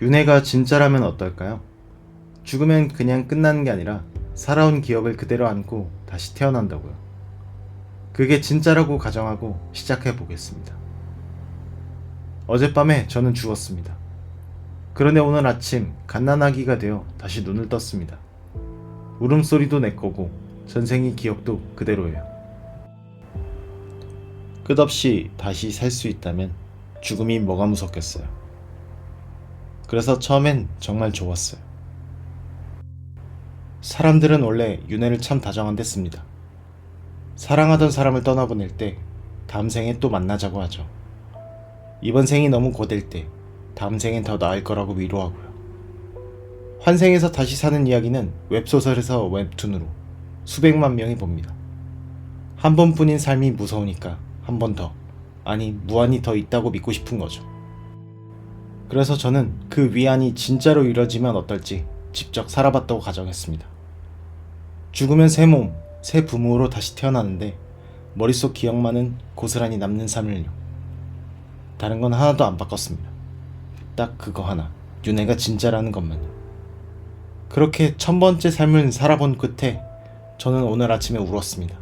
윤회가 진짜라면 어떨까요? 죽으면 그냥 끝나는 게 아니라 살아온 기억을 그대로 안고 다시 태어난다고요. 그게 진짜라고 가정하고 시작해 보겠습니다. 어젯밤에 저는 죽었습니다. 그런데 오늘 아침 갓난아기가 되어 다시 눈을 떴습니다. 울음소리도 내 거고 전생의 기억도 그대로예요. 끝없이 다시 살 수 있다면 죽음이 뭐가 무섭겠어요. 그래서 처음엔 정말 좋았어요. 사람들은 원래 윤회를 참 다정한댔습니다. 사랑하던 사람을 떠나보낼 때 다음 생에 또 만나자고 하죠. 이번 생이 너무 고될 때 다음 생엔 더 나을 거라고 위로하고요. 환생에서 다시 사는 이야기는 웹소설에서 웹툰으로 수백만 명이 봅니다. 한 번뿐인 삶이 무서우니까 한 번 더, 아니 무한히 더 있다고 믿고 싶은 거죠. 그래서 저는 그 위안이 진짜로 이뤄지면 어떨지 직접 살아봤다고 가정했습니다. 죽으면 새 몸, 새 부모로 다시 태어나는데 머릿속 기억만은 고스란히 남는 삶을요. 다른 건 하나도 안 바꿨습니다. 딱 그거 하나, 윤회가 진짜라는 것만요. 그렇게 1000번째 삶을 살아본 끝에 저는 오늘 아침에 울었습니다.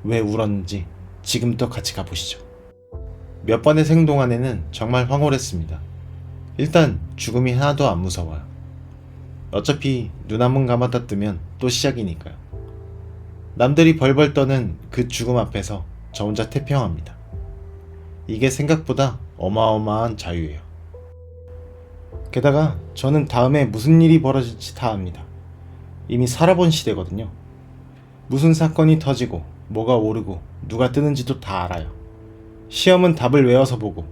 왜 울었는지 지금부터 같이 가보시죠. 몇 번의 생 동안에는 정말 황홀했습니다. 일단 죽음이 하나도 안 무서워요. 어차피 눈 한 번 감았다 뜨면 또 시작이니까요. 남들이 벌벌 떠는 그 죽음 앞에서 저 혼자 태평합니다. 이게 생각보다 어마어마한 자유예요. 게다가 저는 다음에 무슨 일이 벌어질지 다 압니다. 이미 살아본 시대거든요. 무슨 사건이 터지고 뭐가 오르고 누가 뜨는지도 다 알아요. 시험은 답을 외워서 보고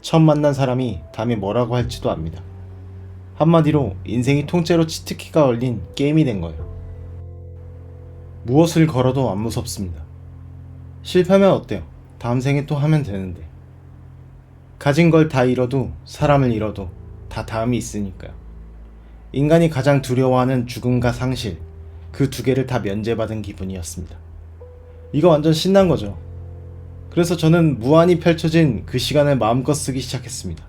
처음 만난 사람이 다음에 뭐라고 할지도 압니다. 한마디로 인생이 통째로 치트키가 걸린 게임이 된 거예요. 무엇을 걸어도 안 무섭습니다. 실패하면 어때요? 다음 생에 또 하면 되는데. 가진 걸 다 잃어도 사람을 잃어도 다 다음이 있으니까요. 인간이 가장 두려워하는 죽음과 상실, 그 두 개를 다 면제받은 기분이었습니다. 이거 완전 신난 거죠. 그래서 저는 무한히 펼쳐진 그 시간을 마음껏 쓰기 시작했습니다.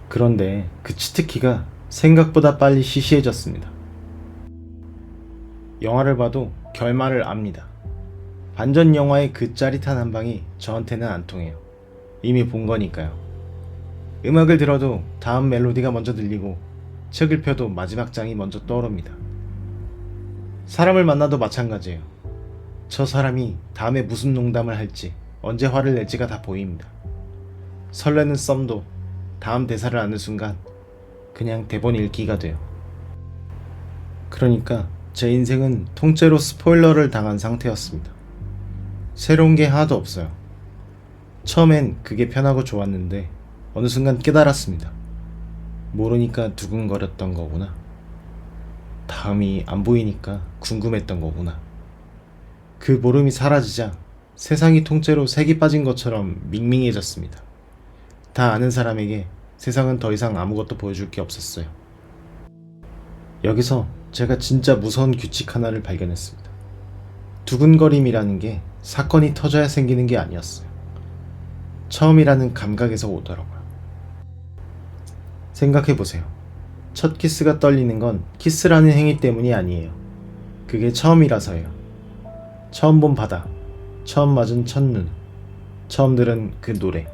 그런데 그 치트키가 생각보다 빨리 시시해졌습니다. 영화를 봐도 결말을 압니다. 반전 영화의 그 짜릿한 한 방이 저한테는 안 통해요. 이미 본 거니까요. 음악을 들어도 다음 멜로디가 먼저 들리고 책을 펴도 마지막 장이 먼저 떠오릅니다. 사람을 만나도 마찬가지예요. 저 사람이 다음에 무슨 농담을 할지, 언제 화를 낼지가 다 보입니다. 설레는 썸도 다음 대사를 아는 순간 그냥 대본 읽기가 돼요. 그러니까 제 인생은 통째로 스포일러를 당한 상태였습니다. 새로운 게 하나도 없어요. 처음엔 그게 편하고 좋았는데 어느 순간 깨달았습니다. 모르니까 두근거렸던 거구나. 다음이 안 보이니까 궁금했던 거구나. 그 모름이 사라지자 세상이 통째로 색이 빠진 것처럼 밍밍해졌습니다. 다 아는 사람에게 세상은 더 이상 아무것도 보여줄 게 없었어요. 여기서 제가 진짜 무서운 규칙 하나를 발견했습니다. 두근거림이라는 게 사건이 터져야 생기는 게 아니었어요. 처음이라는 감각에서 오더라고요. 생각해보세요. 첫 키스가 떨리는 건 키스라는 행위 때문이 아니에요. 그게 처음이라서예요. 처음 본 바다, 처음 맞은 첫눈, 처음 들은 그 노래.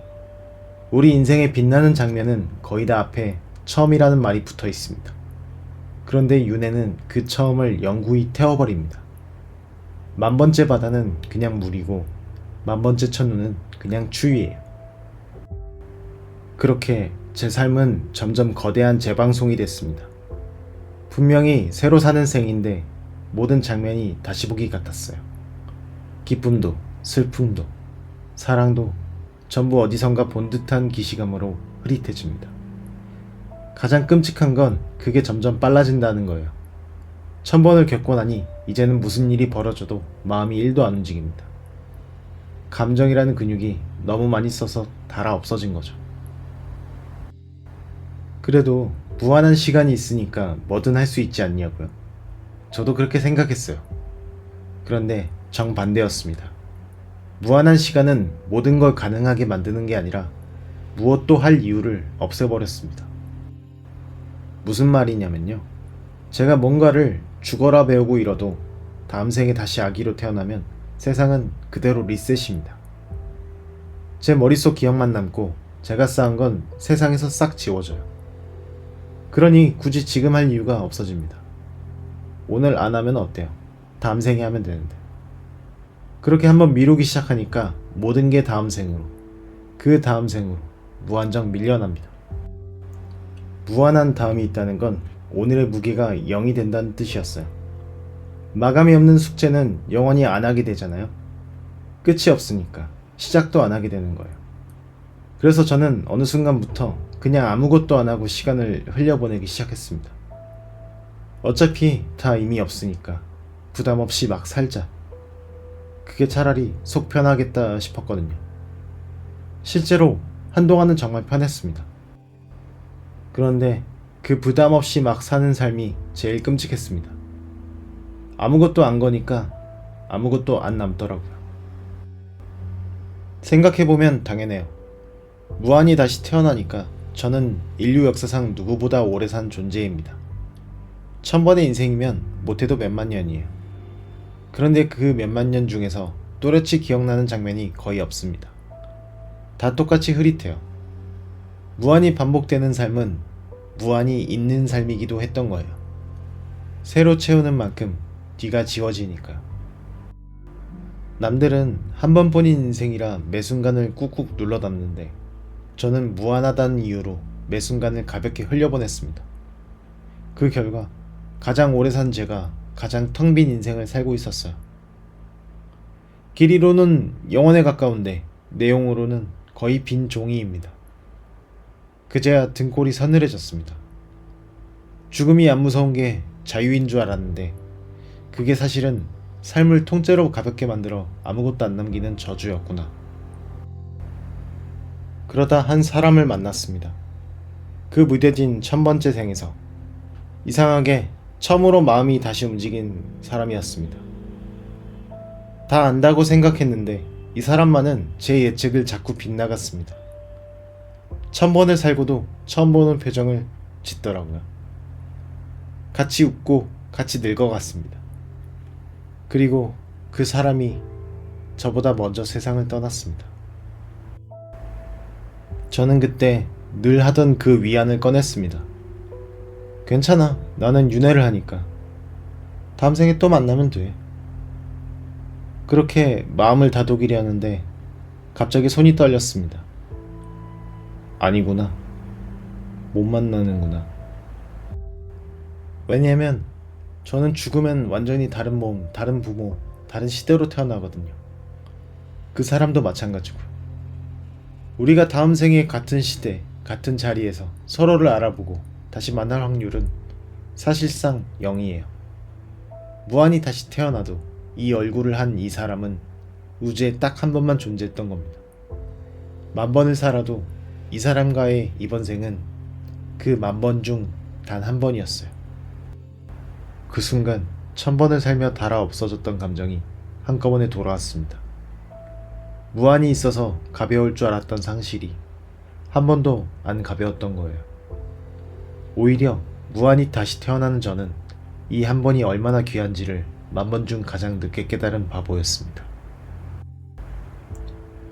우리 인생의 빛나는 장면은 거의 다 앞에 처음이라는 말이 붙어 있습니다. 그런데 윤회는 그 처음을 영구히 태워버립니다. 만번째 바다는 그냥 물이고 만번째 첫눈은 그냥 추위예요. 그렇게 제 삶은 점점 거대한 재방송이 됐습니다. 분명히 새로 사는 생인데 모든 장면이 다시 보기 같았어요. 기쁨도 슬픔도 사랑도 전부 어디선가 본 듯한 기시감으로 흐릿해집니다. 가장 끔찍한 건 그게 점점 빨라진다는 거예요. 1000번을 겪고 나니 이제는 무슨 일이 벌어져도 마음이 1도 안 움직입니다. 감정이라는 근육이 너무 많이 써서 닳아 없어진 거죠. 그래도 무한한 시간이 있으니까 뭐든 할 수 있지 않냐고요. 저도 그렇게 생각했어요. 그런데 정반대였습니다. 무한한 시간은 모든 걸 가능하게 만드는 게 아니라 무엇도 할 이유를 없애버렸습니다. 무슨 말이냐면요. 제가 뭔가를 죽어라 배우고 이뤄도 다음 생에 다시 아기로 태어나면 세상은 그대로 리셋입니다. 제 머릿속 기억만 남고 제가 쌓은 건 세상에서 싹 지워져요. 그러니 굳이 지금 할 이유가 없어집니다. 오늘 안 하면 어때요? 다음 생에 하면 되는데. 그렇게 한번 미루기 시작하니까 모든 게 다음 생으로, 그 다음 생으로 무한정 밀려납니다. 무한한 다음이 있다는 건 오늘의 무게가 0이 된다는 뜻이었어요. 마감이 없는 숙제는 영원히 안 하게 되잖아요. 끝이 없으니까 시작도 안 하게 되는 거예요. 그래서 저는 어느 순간부터 그냥 아무것도 안 하고 시간을 흘려보내기 시작했습니다. 어차피 다 의미 없으니까 부담 없이 막 살자. 그게 차라리 속 편하겠다 싶었거든요. 실제로 한동안은 정말 편했습니다. 그런데 그 부담 없이 막 사는 삶이 제일 끔찍했습니다. 아무것도 안 거니까 아무것도 안 남더라고요. 생각해보면 당연해요. 무한히 다시 태어나니까 저는 인류 역사상 누구보다 오래 산 존재입니다. 1000번의 인생이면 못해도 몇만 년이에요. 그런데 그 몇만 년 중에서 또렷이 기억나는 장면이 거의 없습니다. 다 똑같이 흐릿해요. 무한히 반복되는 삶은 무한히 있는 삶이기도 했던 거예요. 새로 채우는 만큼 뒤가 지워지니까요. 남들은 한 번뿐인 인생이라 매 순간을 꾹꾹 눌러 담는데 저는 무한하다는 이유로 매 순간을 가볍게 흘려보냈습니다. 그 결과 가장 오래 산 제가 가장 텅 빈 인생을 살고 있었어요. 길이로는 영원에 가까운데 내용으로는 거의 빈 종이입니다. 그제야 등골이 서늘해졌습니다. 죽음이 안 무서운 게 자유인 줄 알았는데 그게 사실은 삶을 통째로 가볍게 만들어 아무것도 안 남기는 저주였구나. 그러다 한 사람을 만났습니다. 그 무뎌진 1000번째 생에서 이상하게 처음으로 마음이 다시 움직인 사람이었습니다. 다 안다고 생각했는데 이 사람만은 제 예측을 자꾸 빗나갔습니다. 1000번을 살고도 처음 보는 표정을 짓더라고요. 같이 웃고 같이 늙어갔습니다. 그리고 그 사람이 저보다 먼저 세상을 떠났습니다. 저는 그때 늘 하던 그 위안을 꺼냈습니다. 괜찮아. 나는 윤회를 하니까. 다음 생에 또 만나면 돼. 그렇게 마음을 다독이려 하는데 갑자기 손이 떨렸습니다. 아니구나. 못 만나는구나. 왜냐면 저는 죽으면 완전히 다른 몸, 다른 부모, 다른 시대로 태어나거든요. 그 사람도 마찬가지고. 우리가 다음 생에 같은 시대, 같은 자리에서 서로를 알아보고 다시 만날 확률은 사실상 0이에요. 무한히 다시 태어나도 이 얼굴을 한 이 사람은 우주에 딱 한 번만 존재했던 겁니다. 1000번을 살아도 이 사람과의 이번 생은 그 10,000번 중 단 한 번이었어요. 그 순간 1000번을 살며 닳아 없어졌던 감정이 한꺼번에 돌아왔습니다. 무한히 있어서 가벼울 줄 알았던 상실이 한 번도 안 가벼웠던 거예요. 오히려 무한히 다시 태어나는 저는 이 한 번이 얼마나 귀한지를 10,000번 중 가장 늦게 깨달은 바보였습니다.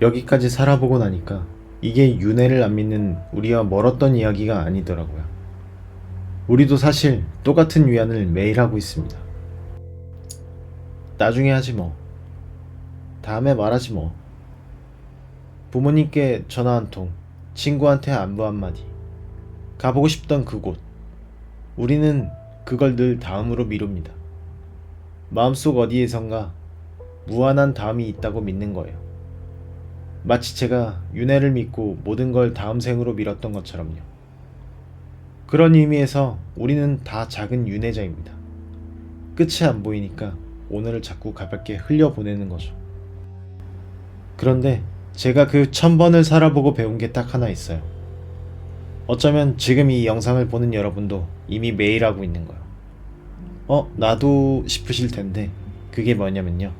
여기까지 살아보고 나니까 이게 윤회를 안 믿는 우리와 멀었던 이야기가 아니더라고요. 우리도 사실 똑같은 위안을 매일 하고 있습니다. 나중에 하지 뭐. 다음에 말하지 뭐. 부모님께 전화 한 통, 친구한테 안부 한마디, 가보고 싶던 그곳. 우리는 그걸 늘 다음으로 미룹니다. 마음속 어디에선가 무한한 다음이 있다고 믿는 거예요. 마치 제가 윤회를 믿고 모든 걸 다음 생으로 미뤘던 것처럼요. 그런 의미에서 우리는 다 작은 윤회자입니다. 끝이 안 보이니까 오늘을 자꾸 가볍게 흘려보내는 거죠. 그런데 제가 그 1000번을 살아보고 배운 게 딱 하나 있어요. 어쩌면 지금 이 영상을 보는 여러분도 이미 매일 하고 있는 거예요. 나도 싶으실 텐데 그게 뭐냐면요.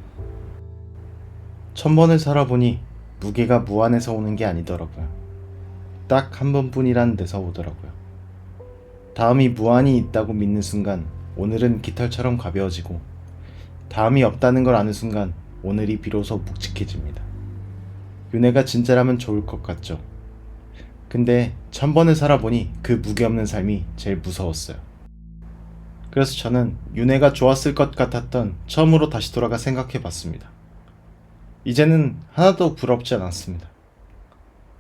1000번을 살아보니 무게가 무한해서 오는 게 아니더라고요. 딱 한 번뿐이라는 데서 오더라고요. 다음이 무한히 있다고 믿는 순간 오늘은 깃털처럼 가벼워지고, 다음이 없다는 걸 아는 순간 오늘이 비로소 묵직해집니다. 윤회가 진짜라면 좋을 것 같죠. 근데 1000번을 살아보니 그 무게 없는 삶이 제일 무서웠어요. 그래서 저는 윤회가 좋았을 것 같았던 처음으로 다시 돌아가 생각해 봤습니다. 이제는 하나도 부럽지 않았습니다.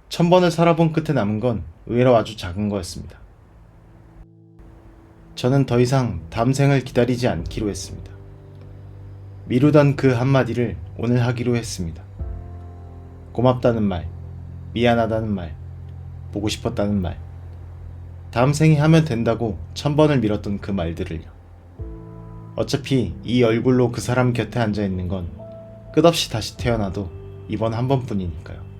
1000번을 살아본 끝에 남은 건 의외로 아주 작은 거였습니다. 저는 더 이상 다음 생을 기다리지 않기로 했습니다. 미루던 그 한마디를 오늘 하기로 했습니다. 고맙다는 말, 미안하다는 말, 보고 싶었다는 말, 다음 생에 하면 된다고 1000번을 밀었던 그 말들을요. 어차피 이 얼굴로 그 사람 곁에 앉아 있는 건 끝없이 다시 태어나도 이번 한 번뿐이니까요.